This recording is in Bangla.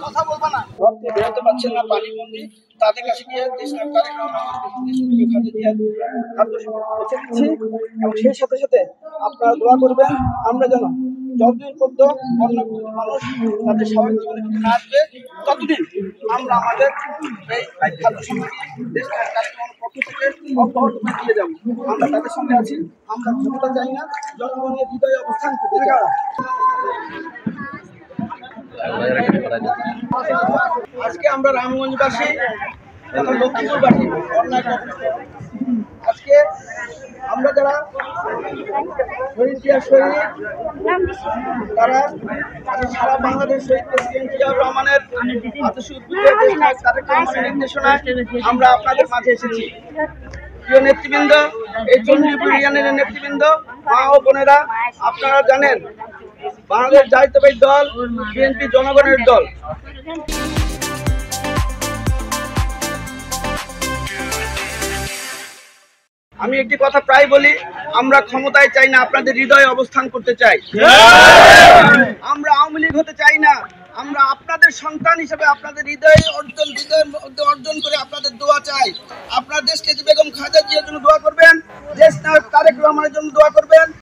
কথা বলবা না, ঘর থেকে বেরোতে পারছেন না, পানি বন্দি, তাদের কাছে গিয়ে খাদ্য পৌঁছে দিচ্ছি। এবং সেই সাথে সাথে আপনারা দোয়া করবেন আমরা যেন যতদিন পর্যন্ত অন্য মানুষ তাদের স্বাভাবিক জীবনে ফিরে আসবে ততদিন আমরা আমাদের এই খাদ্য সামগ্রী দেশ কার্যক্রমের পক্ষ থেকে অব্যাহত দিয়ে যাবো। আমরা তাদের সঙ্গে আছি, আমরা ক্ষমতা চাই না, জনগণের হৃদয়ে অবস্থান করতে চাই। আজকে আমরা রামগঞ্জবাসী তথা লক্ষ্মীপুরবাসী আজকে আমরা যারা শহীদ তারা সারা বাংলাদেশ শহীদ প্রেসিডেন্ট জিয়াউর রহমানের আদর্শ নির্দেশনায় আমরা আপনাদের মাঝে এসেছি। প্রিয় নেতৃবৃন্দ, এই চণ্ডীপুর ইউনিয়নের নেতৃবৃন্দ, মা ও বোনেরা, আপনারা জানেন বাংলাদেশ জাতীয়তাবাদী দল বিএনপি জনগণের দল। আমি একটি কথা প্রায় বলি, আমরা ক্ষমতায় চাই না, আপনাদের হৃদয়ে অবস্থান করতে চাই। আমরা আওয়ামী লীগ হতে চাই না, আমরা আপনাদের সন্তান হিসেবে আপনাদের হৃদয়ের মধ্যে অর্জন করে আপনাদের দোয়া চাই। আপনার দেশকে বেগম খালেদা জিয়ার জন্য দোয়া করবেন, দেশ নায়ক তারেক রহমানের জন্য দোয়া করবেন।